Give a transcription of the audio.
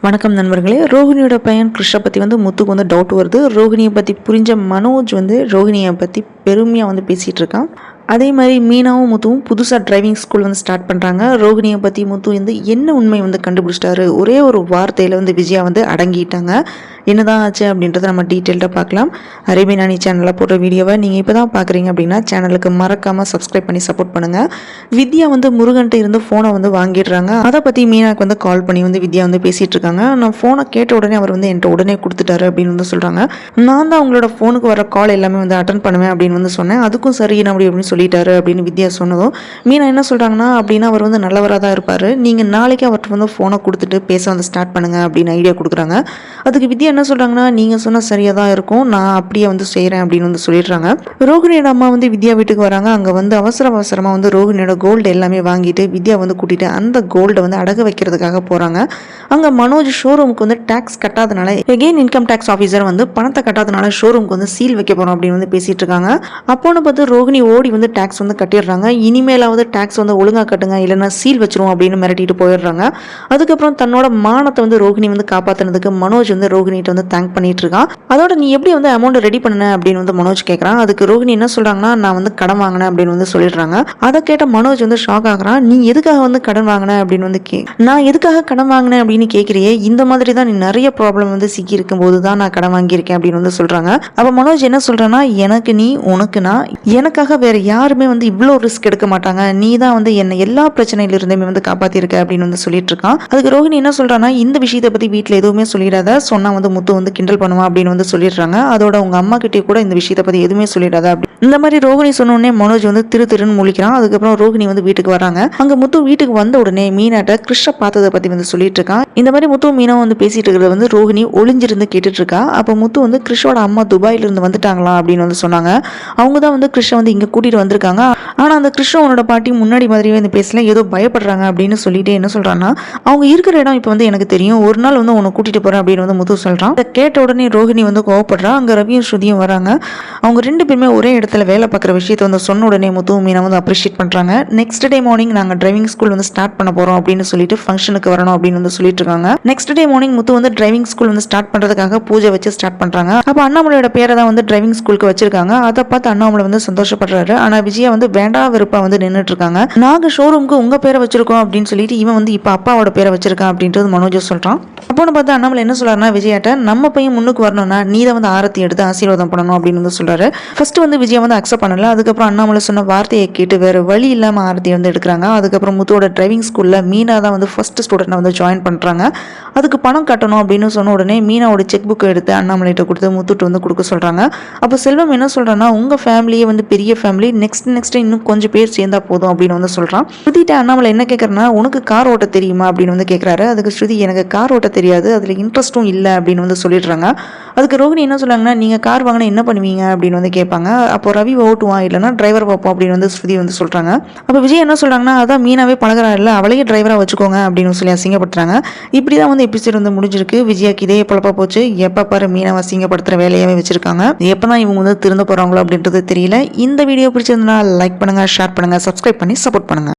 வணக்கம் நண்பர்களே. ரோஹிணியோட பையன் கிருஷ்ணை பற்றி முத்துக்கு டவுட் வருது. ரோஹிணியை பற்றி புரிஞ்ச மனோஜ் ரோஹிணியை பற்றி பெருமையாக பேசிகிட்டு இருக்கான். அதே மாதிரி மீனாவும் முத்துவும் புதுசாக டிரைவிங் ஸ்கூல் ஸ்டார்ட் பண்ணுறாங்க. ரோஹிணியை பற்றி முத்து என்ன உண்மை கண்டுபிடிச்சிட்டாரு. ஒரே ஒரு வார்த்தையில் விஜயா அடங்கிட்டாங்க. என்னதான் ஆச்சு அப்படின்றத நம்ம டீட்டெயில்டாக பார்க்கலாம். அரேபியன் அணி சேனலில் போடுற வீடியோவை நீங்கள் இப்போ தான் பார்க்குறீங்க அப்படின்னா சேனலுக்கு மறக்காமல் சப்ஸ்கிரைப் பண்ணி சப்போர்ட் பண்ணுங்கள். வித்யா முருகன்ட்டு இருந்து ஃபோனை வாங்கிடுறாங்க. அதை பற்றி மீனாக்கு கால் பண்ணி வித்யா பேசிகிட்டு இருக்காங்க. நான் ஃபோனை கேட்ட உடனே அவர் என்கிட்ட உடனே கொடுத்துட்டாரு அப்படின்னு சொல்கிறாங்க. நான் தான் அவங்களோட ஃபோனுக்கு வர கால் எல்லாமே அட்டன் பண்ணுவேன் அப்படின்னு சொன்னேன். அதுக்கும் சரி அப்படின்னு சொல்லிட்டாரு அப்படின்னு வித்யா சொன்னதும் மீனா என்ன சொல்கிறாங்கன்னா, அப்படின்னா அவர் நல்லவராக தான் இருப்பார், நீங்கள் நாளைக்கு அவர்கிட்ட ஃபோனை கொடுத்துட்டு பேச ஸ்டார்ட் பண்ணுங்க அப்படின்னு ஐடியா கொடுக்குறாங்க. அதுக்கு வித்யா என்ன சொல்கிறாங்கன்னா, நீங்கள் சொன்னால் சரியாக தான் இருக்கும், நான் அப்படியே செய்கிறேன் அப்படின்னு சொல்லிடுறாங்க. ரோஹிணியோட அம்மா வித்யா வீட்டுக்கு வராங்க. அங்கே அவசரமாக ரோஹிணியோட கோல்டு எல்லாமே வாங்கிட்டு வித்யா கூட்டிட்டு அந்த கோல்டை அடகு வைக்கிறதுக்காக போகிறாங்க. அங்கே மனோஜ் ஷோரூமுக்கு டேக்ஸ் கட்டாதனால எகெயின் இன்கம் டேக்ஸ் ஆஃபீஸர் பணத்தை கட்டாதனால ஷோரூமுக்கு சீல் வைக்க போகிறோம் அப்படின்னு பேசிட்டு இருக்காங்க. அப்போன்னு பார்த்து ரோஹிணி ஓடி டேக்ஸ் கட்டிடுறாங்க. இனிமேலாவது டேக்ஸ் ஒழுங்காக கட்டுங்க, இல்லைன்னா சீல் வச்சிரும் அப்படின்னு மிரட்டிட்டு போயிடுறாங்க. அதுக்கப்புறம் தன்னோட மானத்தை ரோஹிணி காப்பாற்றினதுக்கு மனோஜ் ரோஹிணிட்டு தேங்க் பண்ணிட்டு இருக்கான். அதோட நீ எப்படி அமௌண்ட் ரெடி பண்ண அப்படின்னு மனோஜ் கேட்கறான். அதுக்கு ரோஹிணி என்ன சொல்றாங்கன்னா, நான் கடன் வாங்கினேன் அப்படின்னு சொல்லிடுறாங்க. அதை கேட்ட மனோஜ் ஷாக் ஆகுறான். நீ எதுக்காக கடன் வாங்கின அப்படின்னு நான் எதுக்காக கடன் வாங்கினேன் அப்படின்னு கேட்கிறியே, இந்த மாதிரி தான் நீ நிறைய ப்ராப்ளம் சிக்கி இருக்கும் போது தான் நான் கடன் வாங்கியிருக்கேன் அப்படின்னு சொல்றாங்க. அப்ப மனோஜ் என்ன சொல்றான்னா, எனக்கு நீ உனக்கு நான், எனக்காக வேற யாருமே இவ்வளோ ரிஸ்க் எடுக்க மாட்டாங்க, நீ தான் என்ன எல்லா பிரச்சனையிலிருந்துமே காப்பாத்திருக்க அப்படின்னு சொல்லிட்டு இருக்கான். அதுக்கு ரோஹிணி என்ன சொல்றான்னா, இந்த விஷயத்தை பத்தி வீட்டில் எதுவுமே சொல்லிடாத, சொன்னா முத்து கிண்டல் பண்ணுவான் அப்படின்னு சொல்லிடுறாங்க. அதோட உங்க அம்மா கிட்டே கூட இந்த விஷயத்தை பத்தி எதுவுமே சொல்லிடாத அப்படி இந்த மாதிரி ரோஹிணி சொன்ன உடனே மனோஜ் திருன்னு முழிக்கிறான். அதுக்கப்புறம் ரோஹிணி வீட்டுக்கு வராங்க. அங்க முத்து வீட்டுக்கு வந்த உடனே மீனாட்ட கிருஷ்ண பார்த்ததை பத்தி சொல்லிட்டு இருக்கான். இந்த மாதிரி முத்து மீனா பேசிட்டு இருக்கிறத ரோஹிணி ஒளிஞ்சிருந்து கேட்டுட்டு இருக்கா. அப்ப முத்து கிருஷ்ணோட அம்மா துபாயில இருந்து வந்துட்டாங்களா அப்படின்னு சொன்னாங்க. அவங்க தான் கிருஷ்ண இங்க கூட்டிட்டு வந்திருக்காங்க. ஆனா அந்த கிருஷ்ண உன்னோட பாட்டி முன்னாடி மாதிரியே பேசல, ஏதோ பயப்படுறாங்க அப்படின்னு சொல்லிட்டு என்ன சொல்றான்னா, அவங்க இருக்கிற இடம் இப்ப எனக்கு தெரியும், ஒரு நாள் உன்னை கூட்டிட்டு போறேன் அப்படின்னு முத்து சொல்றான். கேட்ட உடனே ரோஹிணி கோவப்படுறா. அங்க ரவியும் ஸ்ருதியும் வராங்க. அவங்க ரெண்டு பேருமே ஒரே இடத்துல வேலை பார்க்குற விஷயத்தை சொன்ன உடனே முத்து மீனா அப்ரிஷியேட் பண்றாங்க. நெக்ஸ்ட் டே மார்னிங் நாங்க டிரைவிங் ஸ்கூல் ஸ்டார்ட் பண்ண போறோம் அப்படின்னு சொல்லிட்டு ஃபங்க்ஷனுக்கு வரணும் அப்படின்னு சொல்லிட்டு இருக்காங்க. நெக்ஸ்ட் டே மார்னிங் முத்து டிரைவிங் ஸ்கூல் ஸ்டார்ட் பண்றதுக்காக பூஜை வச்சு ஸ்டார்ட் பண்றாங்க. அப்ப அண்ணாமலையோட பேரை தான் டிரைவிங் ஸ்கூலுக்கு வச்சிருக்காங்க. அதை பார்த்து அண்ணாமலை சந்தோஷப்படுறாரு. ஆனா விஜயா வேண்டா வெறுப்பா நின்றுட்டு இருக்காங்க. நாங்க ஷோரூமுக்கு உங்க பேரை வச்சிருக்கோம் அப்படின்னு சொல்லிட்டு இவன் இப்ப அப்பாவோட பேரை வச்சிருக்கான் அப்படின்றது மனோஜ் சொல்றான். அப்போன்னு பார்த்து அண்ணாமலை என்ன சொல்றாருன்னா, விஜயாட்ட நம்ம பையன் முன்னுக்கு வரணும்னா நீ தான் ஆரத்தி எடுத்து ஆசீர்வாதம் பண்ணணும் அப்படின்னு சொல்றாரு. ஃபர்ஸ்ட் விஜயா அக்செப்ட் பண்ணல. அதுக்கப்புறம் அண்ணாமலை சொன்ன வார்த்தையை கேட்டு வேற வழி இல்லாம ஆரத்தி எடுக்கிறாங்க. அதுக்கப்புறம் முத்துவோட டிரைவிங் ஸ்கூல்ல மீனா தான் ஃபர்ஸ்ட் ஸ்டூடெண்ட் ஜாயின் பண்றாங்க. அதுக்கு பணம் கட்டணும் அப்படின்னு சொன்ன உடனே மீனாவோட செக் புக் எடுத்து அண்ணாமலைகிட்ட கொடுத்து முத்துட்டு கொடுக்க சொல்றாங்க. அப்போ செல்வம் என்ன சொல்றான்னா, உங்க ஃபேமிலியே பெரிய ஃபேமிலி, நெக்ஸ்ட் இன்னும் கொஞ்சம் பேர் சேர்ந்தா போதும் அப்படின்னு சொல்றான். ஸ்ருதிட்ட அண்ணாமலை என்ன கேட்கறனா, உனக்கு கார் ஓட்ட தெரியுமா அப்படின்னு கேட்கிறாரு. அதுக்கு ஸ்ருதி எனக்கு கார் ஓட்ட தெரியாது, அதுல இன்ட்ரெஸ்ட்டும் இல்லை அப்படின்னு சொல்லிடுறாங்க. அதுக்கு ரோஹிணி என்ன சொல்றாங்கன்னா, நீங்க கார் வாங்கினா என்ன பண்ணுவீங்க அப்படின்னு கேட்பாங்க. அப்போ ரவி ஓட்டுவான், இல்லைன்னா டிரைவர் பார்ப்போம் அப்படின்னு ஸ்ருதி சொல்றாங்க. அப்போ விஜய் என்ன சொல்றாங்கன்னா, அதான் மீனாவே பழகிறா இல்லை, அவளையே டிரைவரா வச்சுக்கோங்க அப்படின்னு சொல்லி அசிங்கப்படுத்துறாங்க. இப்படிதான் எபிசோட் முடிஞ்சிருக்கு. விஜயாக்கு இதே பொழப்பா போச்சு. எப்ப பாரு மீனாவை அசிங்கப்படுத்துற வேலையாவே வச்சிருக்காங்க. எப்பதான் இவங்க திருந்த போறாங்களோ அப்படின்றது தெரியல. இந்த வீடியோ பிடிச்சிருந்தா லைக் பண்ணுங்க, ஷேர் பண்ணுங்க, சப்ஸ்கிரைப் பண்ணி சப்போர்ட் பண்ணுங்க.